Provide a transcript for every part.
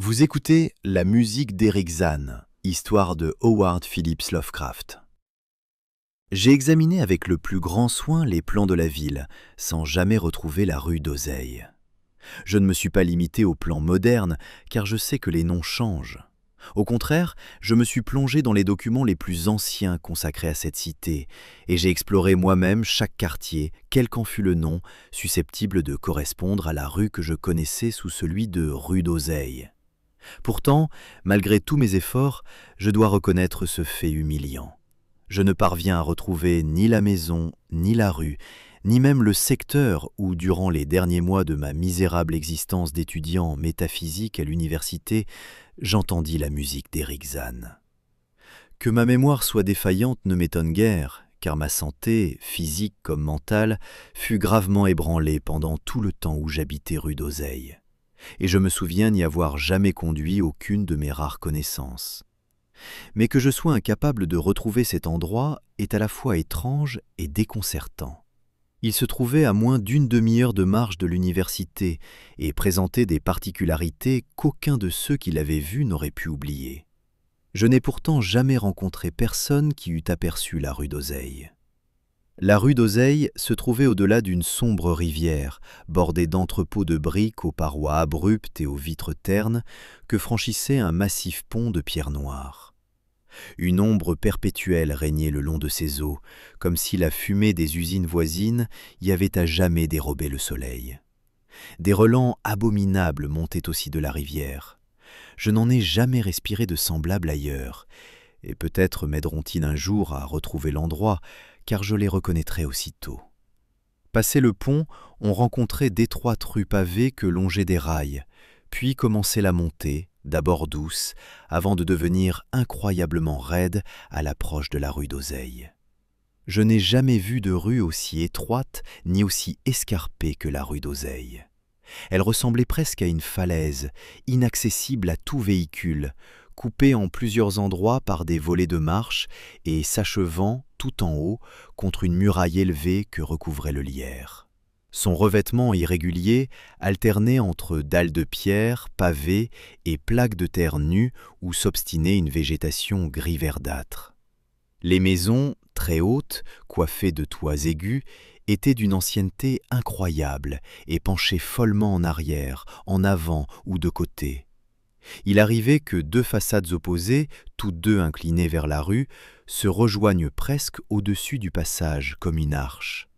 Vous écoutez La musique d'Eric Zann, histoire de Howard Phillips Lovecraft. J'ai examiné avec le plus grand soin les plans de la ville, sans jamais retrouver la rue d'Oseille. Je ne me suis pas limité aux plans modernes, car je sais que les noms changent. Au contraire, je me suis plongé dans les documents les plus anciens consacrés à cette cité, et j'ai exploré moi-même chaque quartier, quel qu'en fût le nom, susceptible de correspondre à la rue que je connaissais sous celui de rue d'Oseille. Pourtant, malgré tous mes efforts, je dois reconnaître ce fait humiliant. Je ne parviens à retrouver ni la maison, ni la rue, ni même le secteur où, durant les derniers mois de ma misérable existence d'étudiant en métaphysique à l'université, j'entendis la musique d'Eric Zann. Que ma mémoire soit défaillante ne m'étonne guère, car ma santé, physique comme mentale, fut gravement ébranlée pendant tout le temps où j'habitais rue d'Oseille. Et je me souviens n'y avoir jamais conduit aucune de mes rares connaissances. Mais que je sois incapable de retrouver cet endroit est à la fois étrange et déconcertant. Il se trouvait à moins d'une demi-heure de marche de l'université et présentait des particularités qu'aucun de ceux qui l'avaient vu n'aurait pu oublier. Je n'ai pourtant jamais rencontré personne qui eût aperçu la rue d'Oseille. La rue d'Oseille se trouvait au-delà d'une sombre rivière, bordée d'entrepôts de briques aux parois abruptes et aux vitres ternes, que franchissait un massif pont de pierre noire. Une ombre perpétuelle régnait le long de ces eaux, comme si la fumée des usines voisines y avait à jamais dérobé le soleil. Des relents abominables montaient aussi de la rivière. Je n'en ai jamais respiré de semblable ailleurs, et peut-être m'aideront-ils un jour à retrouver l'endroit, car je les reconnaîtrai aussitôt. Passé le pont, on rencontrait d'étroites rues pavées que longeaient des rails, puis commençait la montée, d'abord douce, avant de devenir incroyablement raide à l'approche de la rue d'Oseille. Je n'ai jamais vu de rue aussi étroite ni aussi escarpée que la rue d'Oseille. Elle ressemblait presque à une falaise, inaccessible à tout véhicule, coupée en plusieurs endroits par des volets de marche et s'achevant tout en haut contre une muraille élevée que recouvrait le lierre. Son revêtement irrégulier alternait entre dalles de pierre, pavés et plaques de terre nues où s'obstinait une végétation gris verdâtre. Les maisons, très hautes, coiffées de toits aigus, étaient d'une ancienneté incroyable et penchaient follement en arrière, en avant ou de côté. Il arrivait que deux façades opposées, toutes deux inclinées vers la rue, se rejoignent presque au-dessus du passage comme une arche.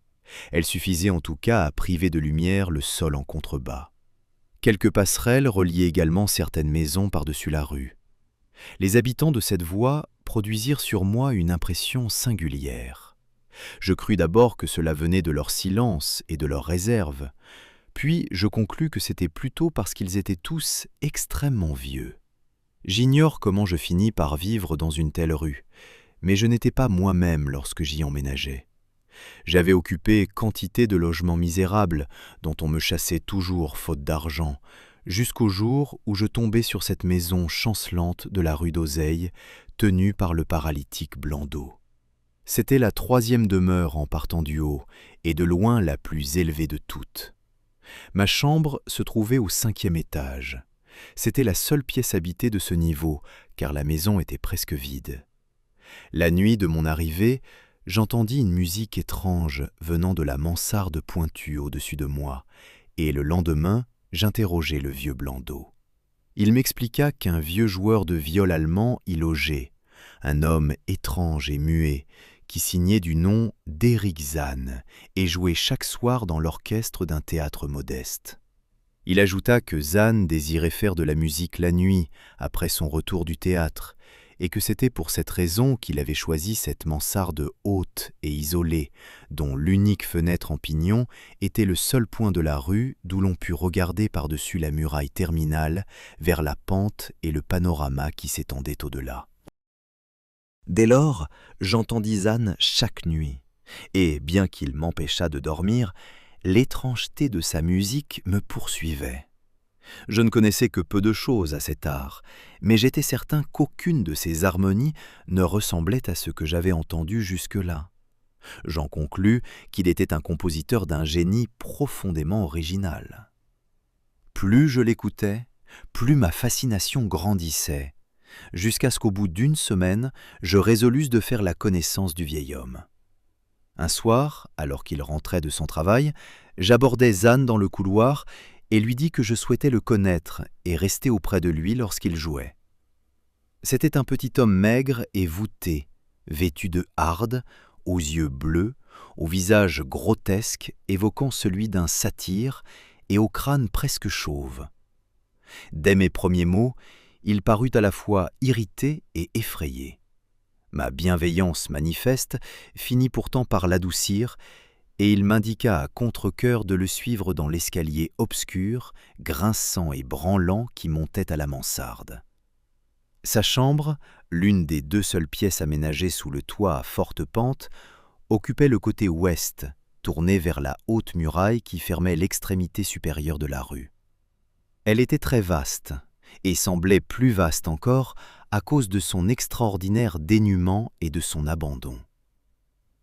Elle suffisait en tout cas à priver de lumière le sol en contrebas. Quelques passerelles reliaient également certaines maisons par-dessus la rue. Les habitants de cette voie produisirent sur moi une impression singulière. Je crus d'abord que cela venait de leur silence et de leur réserve, puis je conclus que c'était plutôt parce qu'ils étaient tous extrêmement vieux. J'ignore comment je finis par vivre dans une telle rue, mais je n'étais pas moi-même lorsque j'y emménageais. J'avais occupé quantité de logements misérables, dont on me chassait toujours faute d'argent, jusqu'au jour où je tombai sur cette maison chancelante de la rue d'Oseille, tenue par le paralytique Blandeau. C'était la troisième demeure en partant du haut, et de loin la plus élevée de toutes. Ma chambre se trouvait au 5e étage. C'était la seule pièce habitée de ce niveau, car la maison était presque vide. La nuit de mon arrivée, j'entendis une musique étrange venant de la mansarde pointue au-dessus de moi, et le lendemain, j'interrogeai le vieux Blandeau. Il m'expliqua qu'un vieux joueur de viol allemand y logeait, un homme étrange et muet, qui signait du nom d'Eric Zann et jouait chaque soir dans l'orchestre d'un théâtre modeste. Il ajouta que Zann désirait faire de la musique la nuit, après son retour du théâtre, et que c'était pour cette raison qu'il avait choisi cette mansarde haute et isolée, dont l'unique fenêtre en pignon était le seul point de la rue d'où l'on put regarder par-dessus la muraille terminale vers la pente et le panorama qui s'étendait au-delà. Dès lors, j'entendis Zann chaque nuit, et bien qu'il m'empêchât de dormir, l'étrangeté de sa musique me poursuivait. Je ne connaissais que peu de choses à cet art, mais j'étais certain qu'aucune de ses harmonies ne ressemblait à ce que j'avais entendu jusque-là. J'en conclus qu'il était un compositeur d'un génie profondément original. Plus je l'écoutais, plus ma fascination grandissait, jusqu'à ce qu'au bout d'une semaine, je résolusse de faire la connaissance du vieil homme. Un soir, alors qu'il rentrait de son travail, j'abordai Zan dans le couloir et lui dis que je souhaitais le connaître et rester auprès de lui lorsqu'il jouait. C'était un petit homme maigre et voûté, vêtu de hardes, aux yeux bleus, au visage grotesque évoquant celui d'un satyre et au crâne presque chauve. Dès mes premiers mots, il parut à la fois irrité et effrayé. Ma bienveillance manifeste finit pourtant par l'adoucir, et il m'indiqua à contre-cœur de le suivre dans l'escalier obscur, grinçant et branlant qui montait à la mansarde. Sa chambre, l'une des 2 seules pièces aménagées sous le toit à forte pente, occupait le côté ouest, tourné vers la haute muraille qui fermait l'extrémité supérieure de la rue. Elle était très vaste, et semblait plus vaste encore à cause de son extraordinaire dénuement et de son abandon.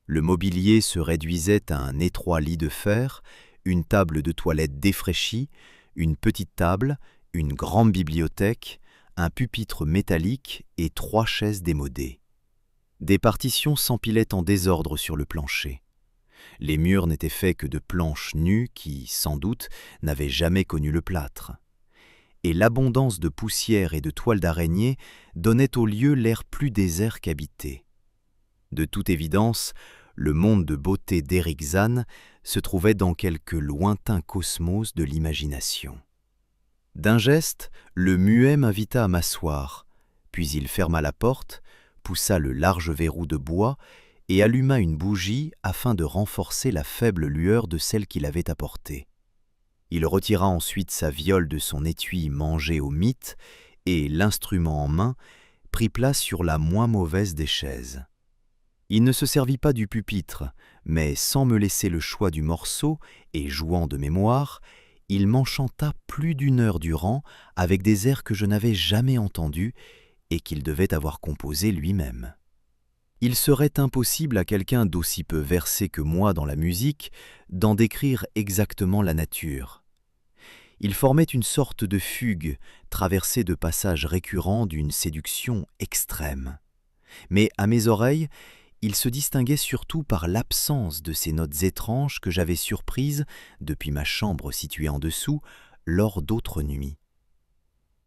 Le mobilier se réduisait à un étroit lit de fer, une table de toilette défraîchie, une petite table, une grande bibliothèque, un pupitre métallique et 3 chaises démodées. Des partitions s'empilaient en désordre sur le plancher. Les murs n'étaient faits que de planches nues qui, sans doute, n'avaient jamais connu le plâtre. Et l'abondance de poussière et de toiles d'araignée donnait au lieu l'air plus désert qu'habité. De toute évidence, le monde de beauté d'Eric Zan se trouvait dans quelque lointain cosmos de l'imagination. D'un geste, le muet m'invita à m'asseoir, puis il ferma la porte, poussa le large verrou de bois et alluma une bougie afin de renforcer la faible lueur de celle qu'il avait apportée. Il retira ensuite sa viole de son étui mangé au mythe et, l'instrument en main, prit place sur la moins mauvaise des chaises. Il ne se servit pas du pupitre, mais sans me laisser le choix du morceau et jouant de mémoire, il m'enchanta plus d'1 heure durant avec des airs que je n'avais jamais entendus et qu'il devait avoir composés lui-même. Il serait impossible à quelqu'un d'aussi peu versé que moi dans la musique d'en décrire exactement la nature. Il formait une sorte de fugue traversée de passages récurrents d'une séduction extrême. Mais à mes oreilles, il se distinguait surtout par l'absence de ces notes étranges que j'avais surprises, depuis ma chambre située en dessous, lors d'autres nuits.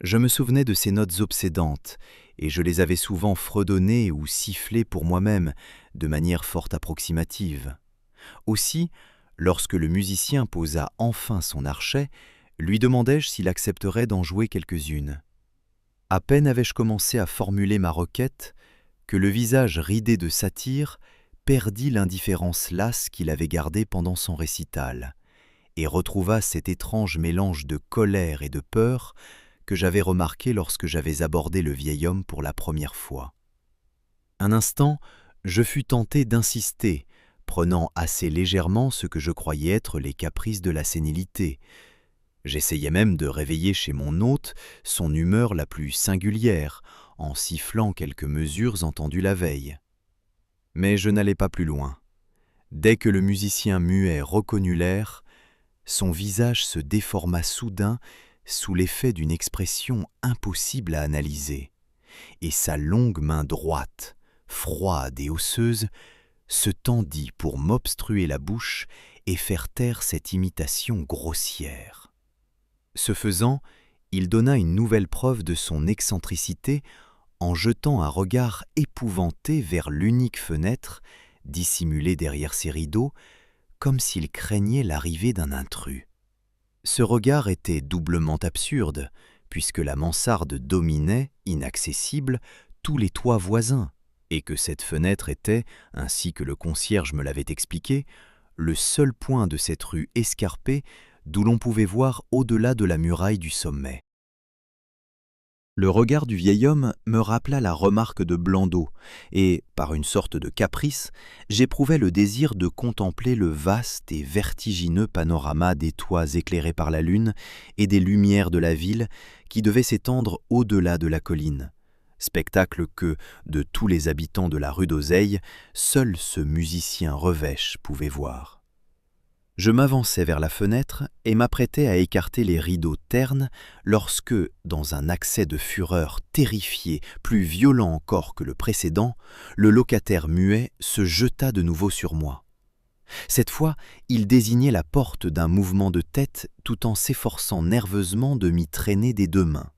Je me souvenais de ces notes obsédantes, et je les avais souvent fredonnées ou sifflées pour moi-même, de manière fort approximative. Aussi, lorsque le musicien posa enfin son archet, lui demandai-je s'il accepterait d'en jouer quelques-unes. À peine avais-je commencé à formuler ma requête, que le visage ridé de satyre perdit l'indifférence lasse qu'il avait gardée pendant son récital, et retrouva cet étrange mélange de colère et de peur que j'avais remarqué lorsque j'avais abordé le vieil homme pour la première fois. Un instant, je fus tenté d'insister, prenant assez légèrement ce que je croyais être les caprices de la sénilité. J'essayais même de réveiller chez mon hôte son humeur la plus singulière, en sifflant quelques mesures entendues la veille. Mais je n'allais pas plus loin. Dès que le musicien muet reconnut l'air, son visage se déforma soudain sous l'effet d'une expression impossible à analyser, et sa longue main droite, froide et osseuse, se tendit pour m'obstruer la bouche et faire taire cette imitation grossière. Ce faisant, il donna une nouvelle preuve de son excentricité en jetant un regard épouvanté vers l'unique fenêtre, dissimulée derrière ses rideaux, comme s'il craignait l'arrivée d'un intrus. Ce regard était doublement absurde, puisque la mansarde dominait, inaccessible, tous les toits voisins, et que cette fenêtre était, ainsi que le concierge me l'avait expliqué, le seul point de cette rue escarpée d'où l'on pouvait voir au-delà de la muraille du sommet. Le regard du vieil homme me rappela la remarque de Blandaud, et, par une sorte de caprice, j'éprouvais le désir de contempler le vaste et vertigineux panorama des toits éclairés par la lune et des lumières de la ville qui devait s'étendre au-delà de la colline, spectacle que, de tous les habitants de la rue d'Oseille, seul ce musicien revêche pouvait voir. Je m'avançai vers la fenêtre et m'apprêtais à écarter les rideaux ternes lorsque, dans un accès de fureur terrifié, plus violent encore que le précédent, le locataire muet se jeta de nouveau sur moi. Cette fois, il désignait la porte d'un mouvement de tête tout en s'efforçant nerveusement de m'y traîner des deux mains.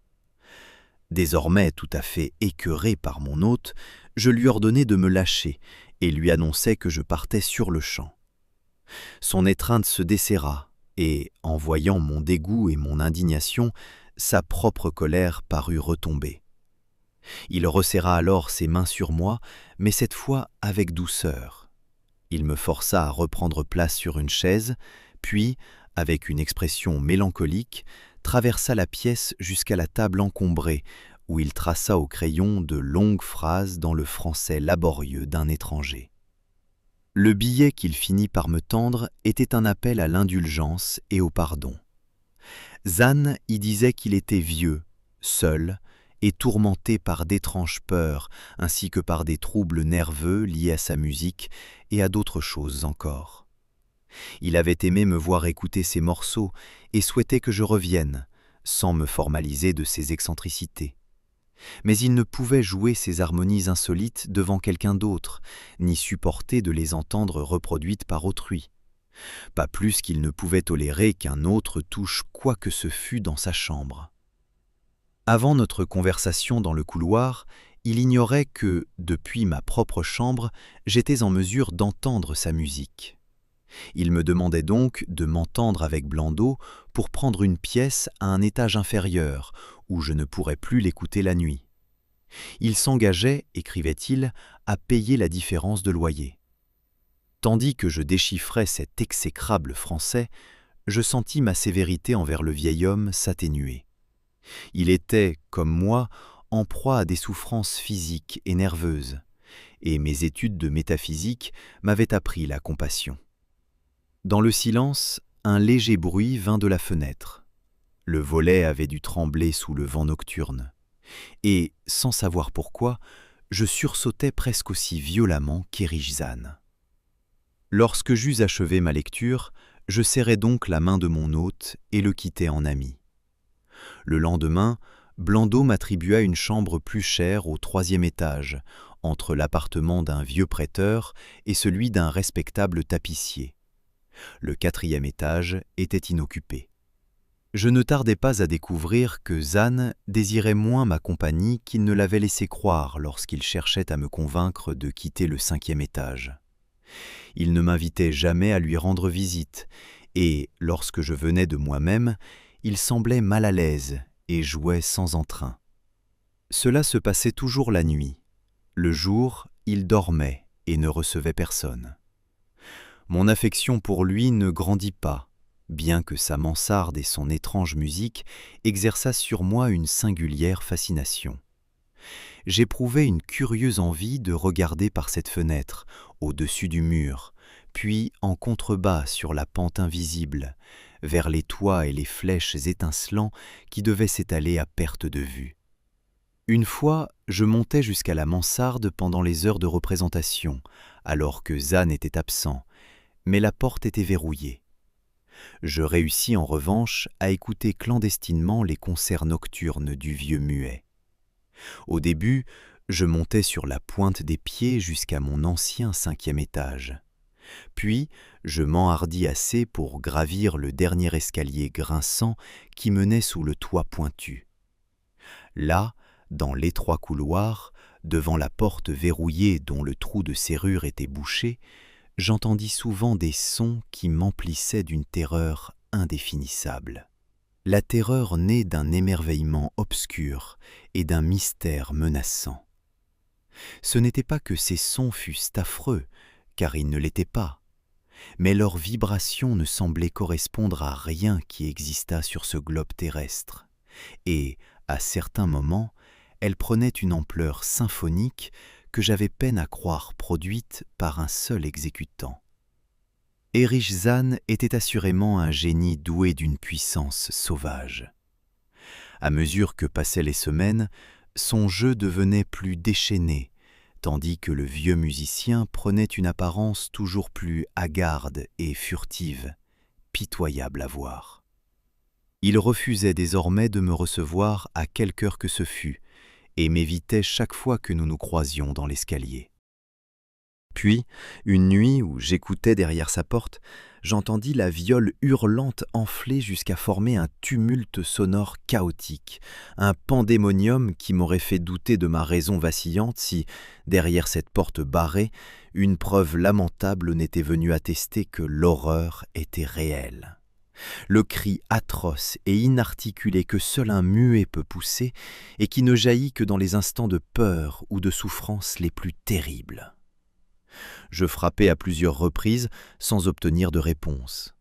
Désormais tout à fait écœuré par mon hôte, je lui ordonnai de me lâcher et lui annonçai que je partais sur-le-champ. Son étreinte se desserra, et, en voyant mon dégoût et mon indignation, sa propre colère parut retomber. Il resserra alors ses mains sur moi, mais cette fois avec douceur. Il me força à reprendre place sur une chaise, puis, avec une expression mélancolique, traversa la pièce jusqu'à la table encombrée, où il traça au crayon de longues phrases dans le français laborieux d'un étranger. Le billet qu'il finit par me tendre était un appel à l'indulgence et au pardon. Zan y disait qu'il était vieux, seul, et tourmenté par d'étranges peurs, ainsi que par des troubles nerveux liés à sa musique et à d'autres choses encore. Il avait aimé me voir écouter ses morceaux et souhaitait que je revienne, sans me formaliser de ses excentricités. Mais il ne pouvait jouer ces harmonies insolites devant quelqu'un d'autre, ni supporter de les entendre reproduites par autrui. Pas plus qu'il ne pouvait tolérer qu'un autre touche quoi que ce fût dans sa chambre. Avant notre conversation dans le couloir, il ignorait que, depuis ma propre chambre, j'étais en mesure d'entendre sa musique. Il me demandait donc de m'entendre avec Blandot pour prendre une pièce à un étage inférieur, où je ne pourrais plus l'écouter la nuit. Il s'engageait, écrivait-il, à payer la différence de loyer. Tandis que je déchiffrais cet exécrable français, je sentis ma sévérité envers le vieil homme s'atténuer. Il était, comme moi, en proie à des souffrances physiques et nerveuses, et mes études de métaphysique m'avaient appris la compassion. Dans le silence, un léger bruit vint de la fenêtre. Le volet avait dû trembler sous le vent nocturne. Et, sans savoir pourquoi, je sursautais presque aussi violemment qu'Erich Zann. Lorsque j'eus achevé ma lecture, je serrai donc la main de mon hôte et le quittai en ami. Le lendemain, Blandot m'attribua une chambre plus chère au 3e étage, entre l'appartement d'un vieux prêteur et celui d'un respectable tapissier. Le 4e étage était inoccupé. Je ne tardai pas à découvrir que Zann désirait moins ma compagnie qu'il ne l'avait laissé croire lorsqu'il cherchait à me convaincre de quitter le 5e étage. Il ne m'invitait jamais à lui rendre visite, et, lorsque je venais de moi-même, il semblait mal à l'aise et jouait sans entrain. Cela se passait toujours la nuit. Le jour, il dormait et ne recevait personne. Mon affection pour lui ne grandit pas, bien que sa mansarde et son étrange musique exerçassent sur moi une singulière fascination. J'éprouvais une curieuse envie de regarder par cette fenêtre, au-dessus du mur, puis en contrebas sur la pente invisible, vers les toits et les flèches étincelants qui devaient s'étaler à perte de vue. Une fois, je montais jusqu'à la mansarde pendant les heures de représentation, alors que Zann était absent, mais la porte était verrouillée. Je réussis en revanche à écouter clandestinement les concerts nocturnes du vieux muet. Au début, je montais sur la pointe des pieds jusqu'à mon ancien 5e étage. Puis, je m'enhardis assez pour gravir le dernier escalier grinçant qui menait sous le toit pointu. Là, dans l'étroit couloir, devant la porte verrouillée dont le trou de serrure était bouché, j'entendis souvent des sons qui m'emplissaient d'une terreur indéfinissable. La terreur née d'un émerveillement obscur et d'un mystère menaçant. Ce n'était pas que ces sons fussent affreux, car ils ne l'étaient pas, mais leurs vibrations ne semblaient correspondre à rien qui existât sur ce globe terrestre, et, à certains moments, elles prenaient une ampleur symphonique que j'avais peine à croire produite par un seul exécutant. Erich Zann était assurément un génie doué d'une puissance sauvage. À mesure que passaient les semaines, son jeu devenait plus déchaîné, tandis que le vieux musicien prenait une apparence toujours plus hagarde et furtive. pitoyable à voir. Il refusait désormais de me recevoir à quelque heure que ce fût, et m'évitait chaque fois que nous nous croisions dans l'escalier. Puis, une nuit où j'écoutais derrière sa porte, j'entendis la viole hurlante enfler jusqu'à former un tumulte sonore chaotique, un pandémonium qui m'aurait fait douter de ma raison vacillante si, derrière cette porte barrée, une preuve lamentable n'était venue attester que l'horreur était réelle. Le cri atroce et inarticulé que seul un muet peut pousser et qui ne jaillit que dans les instants de peur ou de souffrance les plus terribles. Je frappai à plusieurs reprises sans obtenir de réponse.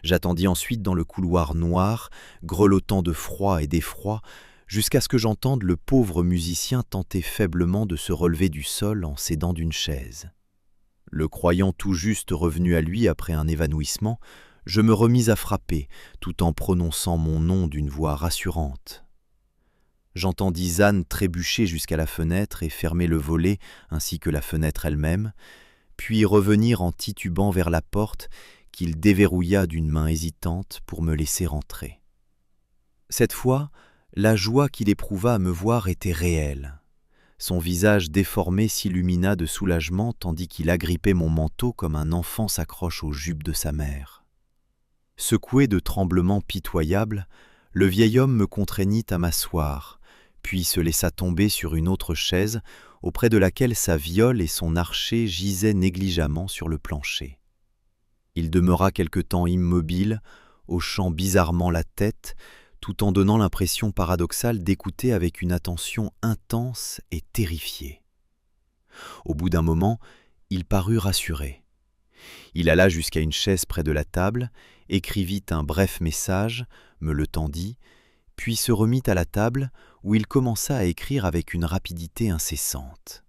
J'attendis ensuite dans le couloir noir, grelottant de froid et d'effroi, jusqu'à ce que j'entende le pauvre musicien tenter faiblement de se relever du sol en s'aidant d'une chaise. Le croyant tout juste revenu à lui après un évanouissement, je me remis à frapper, tout en prononçant mon nom d'une voix rassurante. J'entendis Zan trébucher jusqu'à la fenêtre et fermer le volet ainsi que la fenêtre elle-même, puis revenir en titubant vers la porte qu'il déverrouilla d'une main hésitante pour me laisser entrer. Cette fois, la joie qu'il éprouva à me voir était réelle. Son visage déformé s'illumina de soulagement tandis qu'il agrippait mon manteau comme un enfant s'accroche aux jupes de sa mère. Secoué de tremblements pitoyables, le vieil homme me contraignit à m'asseoir, puis se laissa tomber sur une autre chaise, auprès de laquelle sa viole et son archet gisaient négligemment sur le plancher. Il demeura quelque temps immobile, hochant bizarrement la tête, tout en donnant l'impression paradoxale d'écouter avec une attention intense et terrifiée. Au bout d'un moment, il parut rassuré. Il alla jusqu'à une chaise près de la table, écrivit un bref message, me le tendit, puis se remit à la table où il commença à écrire avec une rapidité incessante.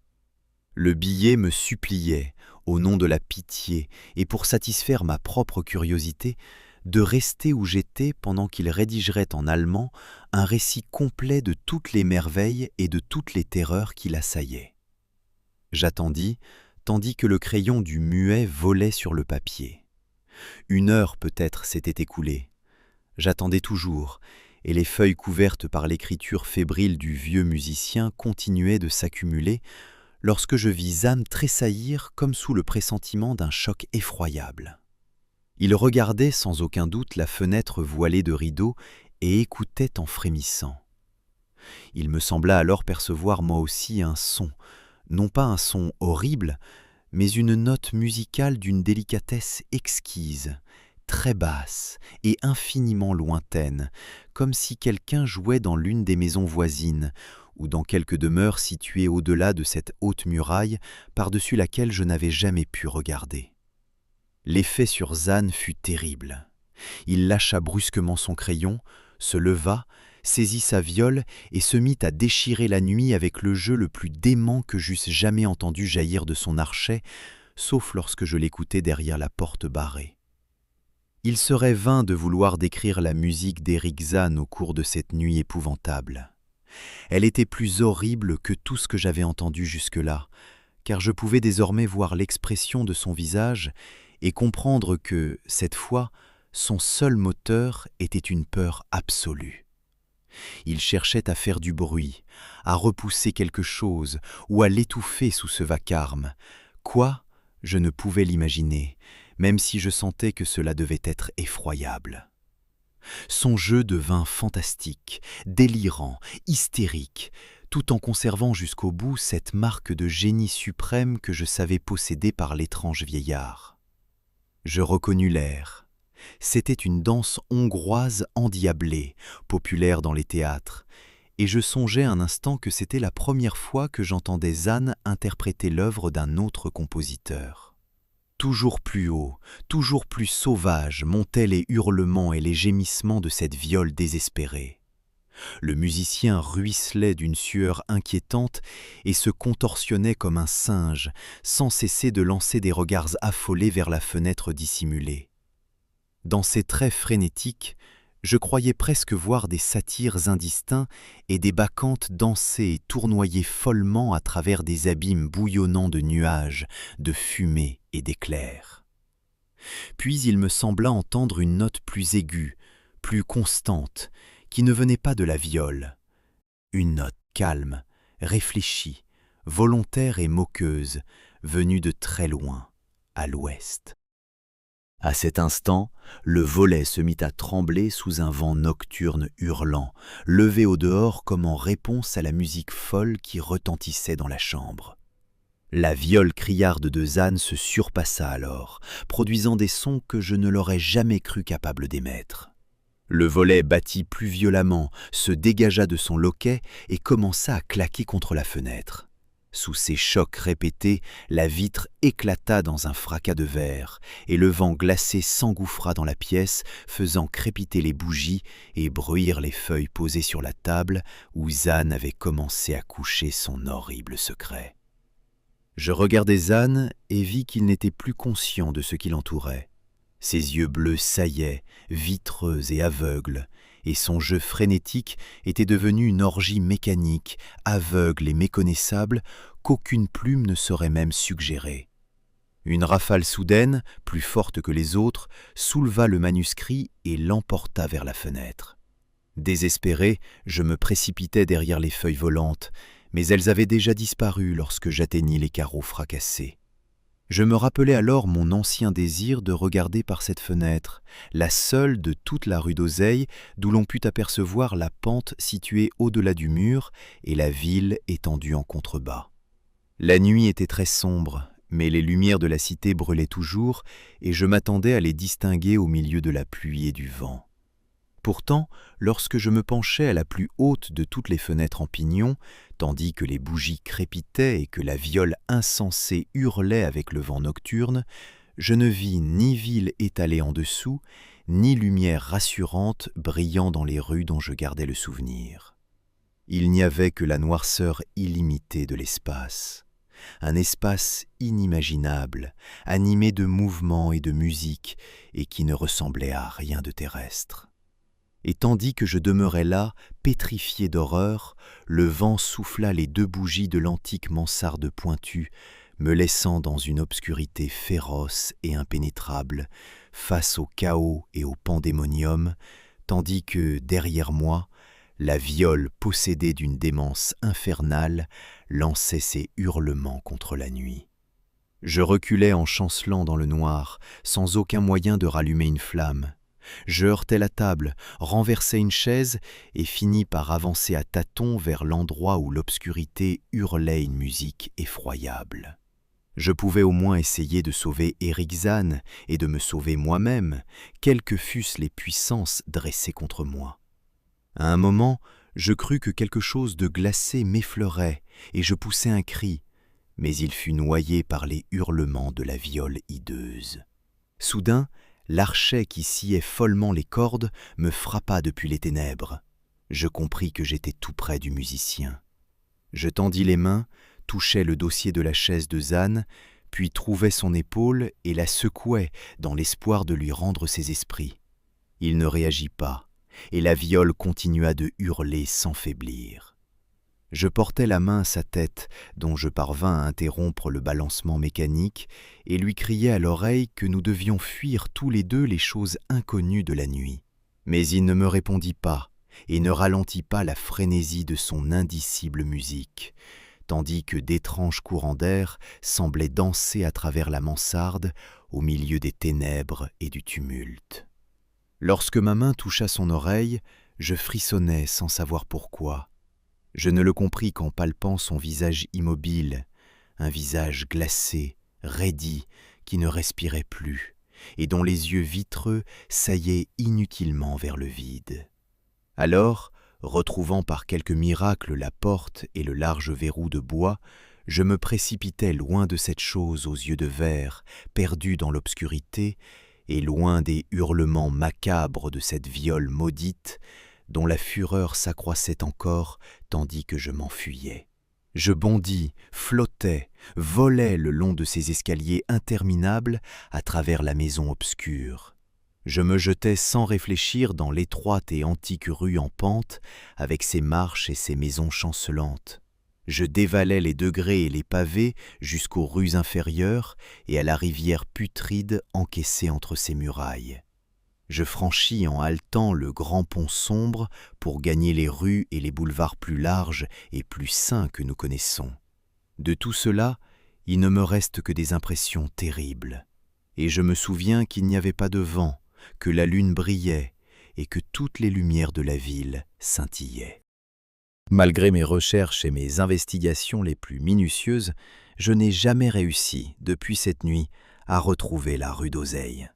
Le billet me suppliait, au nom de la pitié et pour satisfaire ma propre curiosité, de rester où j'étais pendant qu'il rédigerait en allemand un récit complet de toutes les merveilles et de toutes les terreurs qui l'assaillaient. J'attendis, tandis que le crayon du muet volait sur le papier. 1 heure peut-être s'était écoulée. J'attendais toujours, et les feuilles couvertes par l'écriture fébrile du vieux musicien continuaient de s'accumuler lorsque je vis Zan tressaillir comme sous le pressentiment d'un choc effroyable. Il regardait sans aucun doute la fenêtre voilée de rideaux et écoutait en frémissant. Il me sembla alors percevoir moi aussi un son, non pas un son horrible, mais une note musicale d'une délicatesse exquise, très basse et infiniment lointaine, comme si quelqu'un jouait dans l'une des maisons voisines, ou dans quelque demeure située au-delà de cette haute muraille par-dessus laquelle je n'avais jamais pu regarder. L'effet sur Zan fut terrible. Il lâcha brusquement son crayon, se leva, saisit sa viole et se mit à déchirer la nuit avec le jeu le plus dément que j'eusse jamais entendu jaillir de son archet, sauf lorsque je l'écoutais derrière la porte barrée. Il serait vain de vouloir décrire la musique d'Eric Zan au cours de cette nuit épouvantable. Elle était plus horrible que tout ce que j'avais entendu jusque-là, car je pouvais désormais voir l'expression de son visage et comprendre que, cette fois, son seul moteur était une peur absolue. Il cherchait à faire du bruit, à repousser quelque chose ou à l'étouffer sous ce vacarme. Quoi? Je ne pouvais l'imaginer, même si je sentais que cela devait être effroyable. Son jeu devint fantastique, délirant, hystérique, tout en conservant jusqu'au bout cette marque de génie suprême que je savais posséder par l'étrange vieillard. Je reconnus l'air. C'était une danse hongroise endiablée, populaire dans les théâtres, et je songeais un instant que c'était la première fois que j'entendais Zan interpréter l'œuvre d'un autre compositeur. Toujours plus haut, toujours plus sauvage montaient les hurlements et les gémissements de cette viole désespérée. Le musicien ruisselait d'une sueur inquiétante et se contorsionnait comme un singe, sans cesser de lancer des regards affolés vers la fenêtre dissimulée. Dans ses traits frénétiques, je croyais presque voir des satyres indistincts et des bacchantes danser et tournoyer follement à travers des abîmes bouillonnants de nuages, de fumée et d'éclairs. Puis il me sembla entendre une note plus aiguë, plus constante, qui ne venait pas de la viole. Une note calme, réfléchie, volontaire et moqueuse, venue de très loin, à l'ouest. À cet instant, le volet se mit à trembler sous un vent nocturne hurlant, levé au dehors comme en réponse à la musique folle qui retentissait dans la chambre. La viole criarde de Zan se surpassa alors, produisant des sons que je ne l'aurais jamais cru capable d'émettre. Le volet battit plus violemment, se dégagea de son loquet et commença à claquer contre la fenêtre. Sous ces chocs répétés, la vitre éclata dans un fracas de verre, et le vent glacé s'engouffra dans la pièce, faisant crépiter les bougies et bruire les feuilles posées sur la table où Zan avait commencé à coucher son horrible secret. Je regardai Zan et vis qu'il n'était plus conscient de ce qui l'entourait. Ses yeux bleus saillaient, vitreux et aveugles, et son jeu frénétique était devenu une orgie mécanique, aveugle et méconnaissable, qu'aucune plume ne saurait même suggérer. Une rafale soudaine, plus forte que les autres, souleva le manuscrit et l'emporta vers la fenêtre. Désespéré, je me précipitai derrière les feuilles volantes, mais elles avaient déjà disparu lorsque j'atteignis les carreaux fracassés. Je me rappelai alors mon ancien désir de regarder par cette fenêtre, la seule de toute la rue d'Oseille, d'où l'on put apercevoir la pente située au-delà du mur et la ville étendue en contrebas. La nuit était très sombre, mais les lumières de la cité brûlaient toujours, et je m'attendais à les distinguer au milieu de la pluie et du vent. Pourtant, lorsque je me penchai à la plus haute de toutes les fenêtres en pignon, tandis que les bougies crépitaient et que la viole insensée hurlait avec le vent nocturne, je ne vis ni ville étalée en dessous, ni lumière rassurante brillant dans les rues dont je gardais le souvenir. Il n'y avait que la noirceur illimitée de l'espace, un espace inimaginable, animé de mouvements et de musique, et qui ne ressemblait à rien de terrestre. Et tandis que je demeurais là, pétrifié d'horreur, le vent souffla les 2 bougies de l'antique mansarde pointue, me laissant dans une obscurité féroce et impénétrable, face au chaos et au pandémonium, tandis que, derrière moi, la viole possédée d'une démence infernale lançait ses hurlements contre la nuit. Je reculais en chancelant dans le noir, sans aucun moyen de rallumer une flamme. Je heurtai la table, renversai une chaise et finis par avancer à tâtons vers l'endroit où l'obscurité hurlait une musique effroyable. Je pouvais au moins essayer de sauver Éric Zan et de me sauver moi-même, quelles que fussent les puissances dressées contre moi. À un moment, je crus que quelque chose de glacé m'effleurait et je poussai un cri, mais il fut noyé par les hurlements de la viole hideuse. Soudain, l'archet qui sciait follement les cordes me frappa depuis les ténèbres. Je compris que j'étais tout près du musicien. Je tendis les mains, touchai le dossier de la chaise de Zan, puis trouvai son épaule et la secouai dans l'espoir de lui rendre ses esprits. Il ne réagit pas, et la viole continua de hurler sans faiblir. Je portai la main à sa tête, dont je parvins à interrompre le balancement mécanique, et lui criai à l'oreille que nous devions fuir tous les 2 les choses inconnues de la nuit. Mais il ne me répondit pas, et ne ralentit pas la frénésie de son indicible musique, tandis que d'étranges courants d'air semblaient danser à travers la mansarde, au milieu des ténèbres et du tumulte. Lorsque ma main toucha son oreille, je frissonnai sans savoir pourquoi. Je ne le compris qu'en palpant son visage immobile, un visage glacé, raidi, qui ne respirait plus, et dont les yeux vitreux saillaient inutilement vers le vide. Alors, retrouvant par quelque miracle la porte et le large verrou de bois, je me précipitai loin de cette chose aux yeux de verre, perdue dans l'obscurité, et loin des hurlements macabres de cette viole maudite, dont la fureur s'accroissait encore tandis que je m'enfuyais. Je bondis, flottais, volais le long de ces escaliers interminables à travers la maison obscure. Je me jetai sans réfléchir dans l'étroite et antique rue en pente, avec ses marches et ses maisons chancelantes. Je dévalais les degrés et les pavés jusqu'aux rues inférieures et à la rivière putride encaissée entre ses murailles. Je franchis en haletant le grand pont sombre pour gagner les rues et les boulevards plus larges et plus sains que nous connaissons. De tout cela, il ne me reste que des impressions terribles. Et je me souviens qu'il n'y avait pas de vent, que la lune brillait et que toutes les lumières de la ville scintillaient. Malgré mes recherches et mes investigations les plus minutieuses, je n'ai jamais réussi, depuis cette nuit, à retrouver la rue d'Oseille.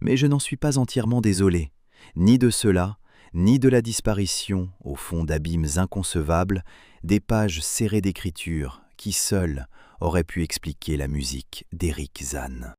Mais je n'en suis pas entièrement désolé, ni de cela, ni de la disparition, au fond d'abîmes inconcevables, des pages serrées d'écriture qui, seules, auraient pu expliquer la musique d'Éric Zanne.